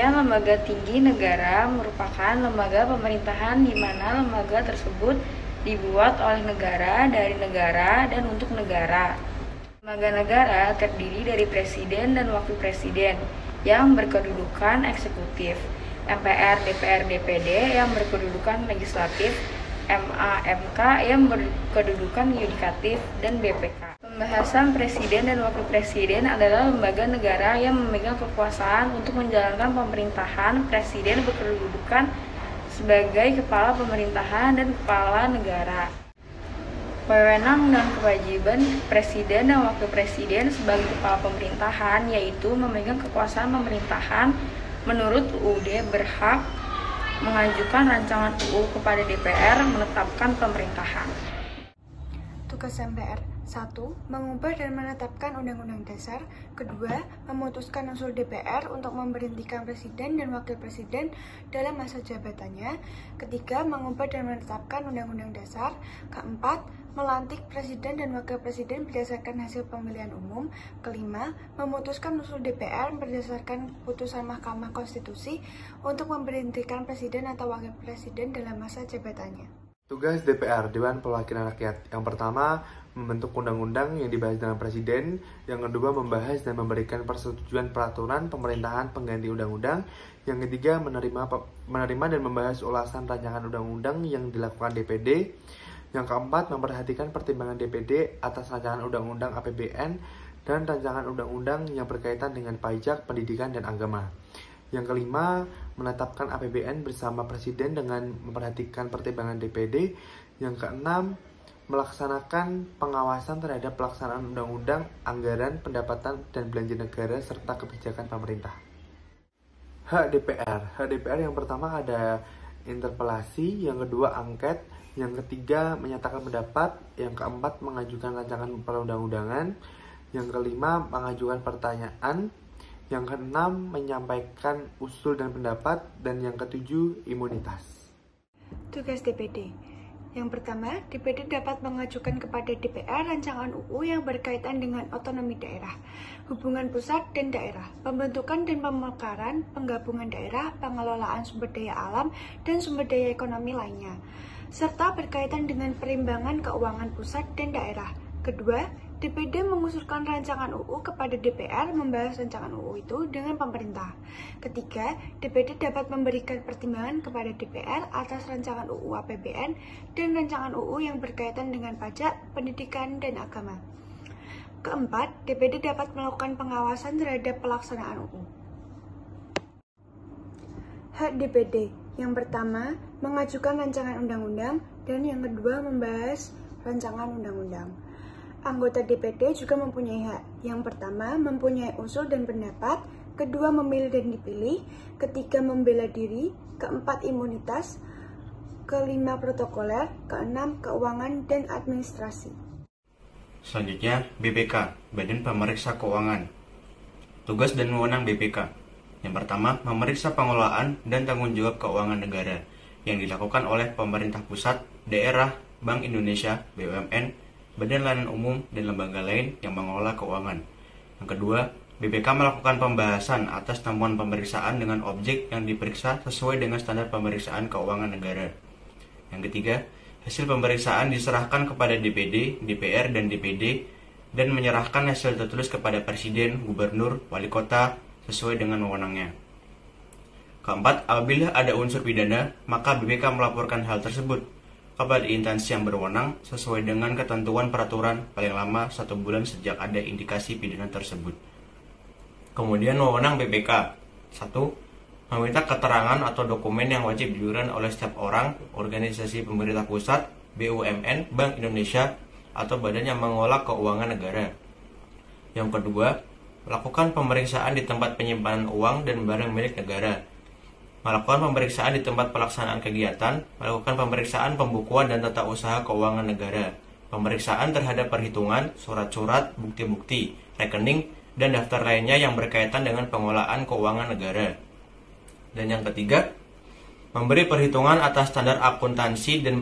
Kemudian lembaga tinggi negara merupakan lembaga pemerintahan di mana lembaga tersebut dibuat oleh negara, dari negara, dan untuk negara. Lembaga negara terdiri dari presiden dan wakil presiden yang berkedudukan eksekutif, MPR, DPR, DPD yang berkedudukan legislatif, MA, MK yang berkedudukan yudikatif, dan BPK. Pembahasan presiden dan wakil presiden adalah lembaga negara yang memegang kekuasaan untuk menjalankan pemerintahan. Presiden berkedudukan sebagai kepala pemerintahan dan kepala negara. Wewenang dan kewajiban presiden dan wakil presiden sebagai kepala pemerintahan yaitu memegang kekuasaan pemerintahan. Menurut UUD berhak mengajukan rancangan UU kepada DPR menetapkan pemerintahan. Tugas MPR: 1. Mengubah dan menetapkan Undang-Undang Dasar. 2. Memutuskan usul DPR untuk memberhentikan Presiden dan Wakil Presiden dalam masa jabatannya. 3. Mengubah dan menetapkan Undang-Undang Dasar. 4. Melantik Presiden dan Wakil Presiden berdasarkan hasil pemilihan umum. 5. Memutuskan usul DPR berdasarkan putusan Mahkamah Konstitusi untuk memberhentikan Presiden atau Wakil Presiden dalam masa jabatannya. Tugas DPR, Dewan Perwakilan Rakyat. Yang pertama, membentuk undang-undang yang dibahas dengan Presiden. Yang kedua, membahas dan memberikan persetujuan peraturan pemerintahan pengganti undang-undang. Yang ketiga, menerima dan membahas ulasan rancangan undang-undang yang dilakukan DPD. Yang keempat, memperhatikan pertimbangan DPD atas rancangan undang-undang APBN dan rancangan undang-undang yang berkaitan dengan pajak, pendidikan, dan agama. Yang kelima, menetapkan APBN bersama Presiden dengan memperhatikan pertimbangan DPD. Yang keenam, melaksanakan pengawasan terhadap pelaksanaan undang-undang, anggaran, pendapatan, dan belanja negara, serta kebijakan pemerintah. Hak DPR yang pertama ada interpelasi, yang kedua angket, yang ketiga menyatakan pendapat, yang keempat mengajukan rancangan perundang-undangan, yang kelima mengajukan pertanyaan, yang keenam menyampaikan usul dan pendapat, dan yang ketujuh imunitas. Tugas DPD. Yang pertama, DPD dapat mengajukan kepada DPR rancangan UU yang berkaitan dengan otonomi daerah, hubungan pusat dan daerah, pembentukan dan pemekaran, penggabungan daerah, pengelolaan sumber daya alam, dan sumber daya ekonomi lainnya, serta berkaitan dengan perimbangan keuangan pusat dan daerah. Kedua, DPD mengusulkan rancangan UU kepada DPR membahas rancangan UU itu dengan pemerintah. Ketiga, DPD dapat memberikan pertimbangan kepada DPR atas rancangan UU APBN dan rancangan UU yang berkaitan dengan pajak, pendidikan, dan agama. Keempat, DPD dapat melakukan pengawasan terhadap pelaksanaan UU. Hak DPD. Yang pertama, mengajukan rancangan undang-undang, dan yang kedua, membahas rancangan undang-undang. Anggota DPD juga mempunyai hak. Yang pertama, mempunyai usul dan pendapat. Kedua, memilih dan dipilih. Ketiga, membela diri. Keempat, imunitas. Kelima, protokoler. Keenam, keuangan dan administrasi. Selanjutnya, BPK, Badan Pemeriksa Keuangan. Tugas dan wewenang BPK. Yang pertama, memeriksa pengelolaan dan tanggung jawab keuangan negara yang dilakukan oleh pemerintah pusat, daerah, Bank Indonesia, BUMN, Badan Layanan Umum, dan lembaga lain yang mengelola keuangan. Yang kedua, BPK melakukan pembahasan atas temuan pemeriksaan dengan objek yang diperiksa sesuai dengan standar pemeriksaan keuangan negara. Yang ketiga, hasil pemeriksaan diserahkan kepada DPD, DPR, dan DPD dan menyerahkan hasil tertulis kepada Presiden, Gubernur, Wali Kota sesuai dengan wewenangnya. Keempat, apabila ada unsur pidana, maka BPK melaporkan hal tersebut kepada instansi yang berwenang sesuai dengan ketentuan peraturan paling lama 1 bulan sejak ada indikasi pidana tersebut. Kemudian wewenang BPK. 1. Meminta keterangan atau dokumen yang wajib diberikan oleh setiap orang, organisasi pemerintah pusat, BUMN, Bank Indonesia, atau badan yang mengelola keuangan negara. Yang kedua, melakukan pemeriksaan di tempat penyimpanan uang dan barang milik negara, melakukan pemeriksaan di tempat pelaksanaan kegiatan, melakukan pemeriksaan pembukuan dan tata usaha keuangan negara, pemeriksaan terhadap perhitungan, surat-surat, bukti-bukti, rekening, dan daftar lainnya yang berkaitan dengan pengelolaan keuangan negara. Dan yang ketiga, memberi perhitungan atas standar akuntansi dan